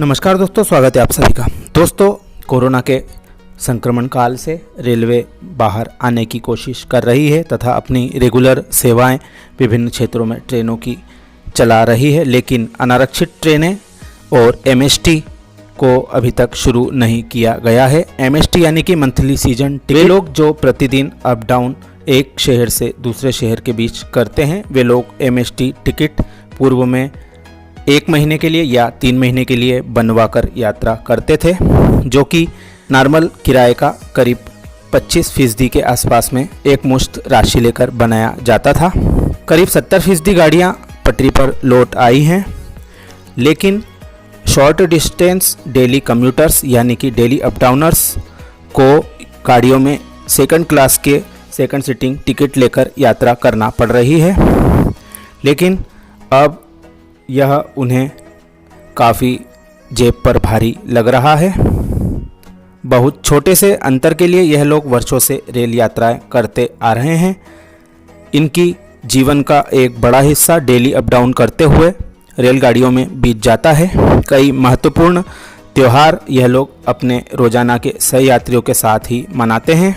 नमस्कार दोस्तों, स्वागत है आप सभी का। दोस्तों, कोरोना के संक्रमण काल से रेलवे बाहर आने की कोशिश कर रही है तथा अपनी रेगुलर सेवाएं विभिन्न क्षेत्रों में ट्रेनों की चला रही है, लेकिन अनारक्षित ट्रेनें और एमएसटी को अभी तक शुरू नहीं किया गया है। एमएसटी यानी कि मंथली सीजन टिकट। वे लोग जो प्रतिदिन अप डाउन एक शहर से दूसरे शहर के बीच करते हैं, वे लोग एमएसटी टिकट पूर्व में 1 महीने के लिए या 3 महीने के लिए बनवाकर यात्रा करते थे, जो कि नॉर्मल किराए का करीब 25% के आसपास में एक मुश्त राशि लेकर बनाया जाता था। करीब 70% गाड़ियां पटरी पर लौट आई हैं, लेकिन शॉर्ट डिस्टेंस डेली कम्यूटर्स यानी कि डेली अप डाउनर्स को गाड़ियों में सेकंड क्लास के सेकंड सीटिंग टिकट लेकर यात्रा करना पड़ रही है, लेकिन अब यह उन्हें काफ़ी जेब पर भारी लग रहा है। बहुत छोटे से अंतर के लिए यह लोग वर्षों से रेल यात्राएं करते आ रहे हैं। इनकी जीवन का एक बड़ा हिस्सा डेली अप डाउन करते हुए रेलगाड़ियों में बीत जाता है। कई महत्वपूर्ण त्यौहार यह लोग अपने रोजाना के सहयात्रियों के साथ ही मनाते हैं।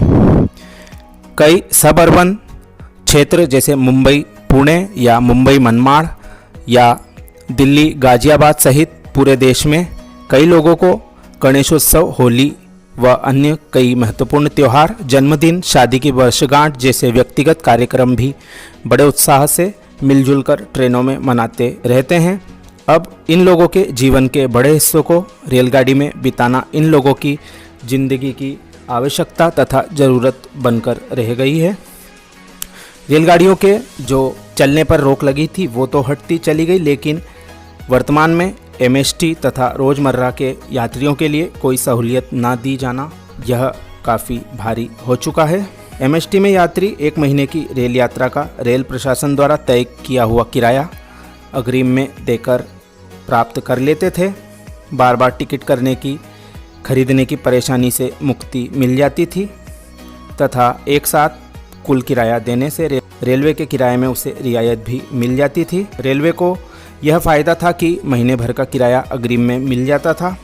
कई सब अर्बन क्षेत्र जैसे मुंबई पुणे या मुंबई मनमाड़ या दिल्ली गाजियाबाद सहित पूरे देश में कई लोगों को गणेशोत्सव, होली व अन्य कई महत्वपूर्ण त्यौहार, जन्मदिन, शादी की वर्षगांठ जैसे व्यक्तिगत कार्यक्रम भी बड़े उत्साह से मिलजुल कर ट्रेनों में मनाते रहते हैं। अब इन लोगों के जीवन के बड़े हिस्सों को रेलगाड़ी में बिताना इन लोगों की जिंदगी की आवश्यकता तथा ज़रूरत बनकर रह गई है। रेलगाड़ियों के जो चलने पर रोक लगी थी वो तो हटती चली गई, लेकिन वर्तमान में एमएसटी तथा रोज़मर्रा के यात्रियों के लिए कोई सहूलियत ना दी जाना यह काफ़ी भारी हो चुका है। एमएसटी में यात्री 1 महीने की रेल यात्रा का रेल प्रशासन द्वारा तय किया हुआ किराया अग्रिम में देकर प्राप्त कर लेते थे। बार बार टिकट खरीदने की परेशानी से मुक्ति मिल जाती थी तथा एक साथ कुल किराया देने से रेलवे के किराए में उसे रियायत भी मिल जाती थी। रेलवे को यह फ़ायदा था कि महीने भर का किराया अग्रिम में मिल जाता था,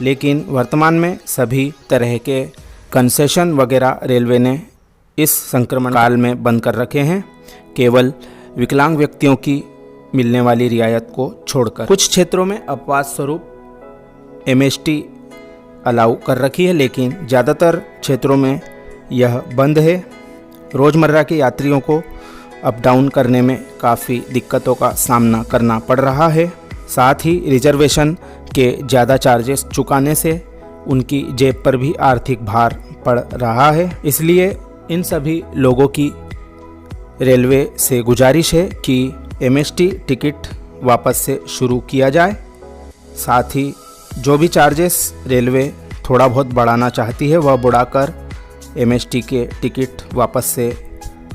लेकिन वर्तमान में सभी तरह के कंसेशन वगैरह रेलवे ने इस संक्रमण काल में बंद कर रखे हैं, केवल विकलांग व्यक्तियों की मिलने वाली रियायत को छोड़कर। कुछ क्षेत्रों में अपवाद स्वरूप एमएसटी अलाउ कर रखी है, लेकिन ज़्यादातर क्षेत्रों में यह बंद है। रोज़मर्रा के यात्रियों को अप डाउन करने में काफ़ी दिक्कतों का सामना करना पड़ रहा है। साथ ही रिजर्वेशन के ज़्यादा चार्जेस चुकाने से उनकी जेब पर भी आर्थिक भार पड़ रहा है। इसलिए इन सभी लोगों की रेलवे से गुजारिश है कि एमएसटी टिकट वापस से शुरू किया जाए। साथ ही जो भी चार्जेस रेलवे थोड़ा बहुत बढ़ाना चाहती है वह बढ़ाकर एमएसटी के टिकट वापस से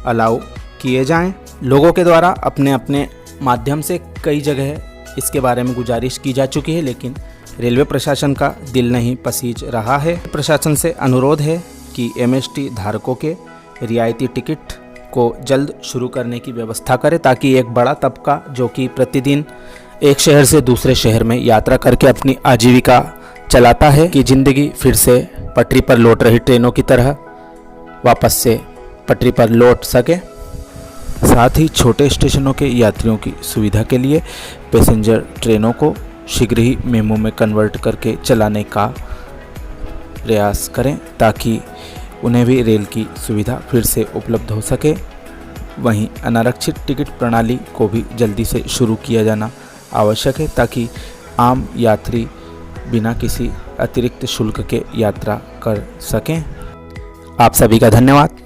अलाउ किए जाएं। लोगों के द्वारा अपने अपने माध्यम से कई जगह इसके बारे में गुजारिश की जा चुकी है, लेकिन रेलवे प्रशासन का दिल नहीं पसीज रहा है। प्रशासन से अनुरोध है कि एमएसटी धारकों के रियायती टिकट को जल्द शुरू करने की व्यवस्था करे, ताकि एक बड़ा तबका जो कि प्रतिदिन एक शहर से दूसरे शहर में यात्रा करके अपनी आजीविका चलाता है कि ज़िंदगी फिर से पटरी पर लौट रही ट्रेनों की तरह वापस से पटरी पर लौट सके। साथ ही छोटे स्टेशनों के यात्रियों की सुविधा के लिए पैसेंजर ट्रेनों को शीघ्र ही मेमो में कन्वर्ट करके चलाने का प्रयास करें, ताकि उन्हें भी रेल की सुविधा फिर से उपलब्ध हो सके। वहीं अनारक्षित टिकट प्रणाली को भी जल्दी से शुरू किया जाना आवश्यक है, ताकि आम यात्री बिना किसी अतिरिक्त शुल्क के यात्रा कर सकें। आप सभी का धन्यवाद।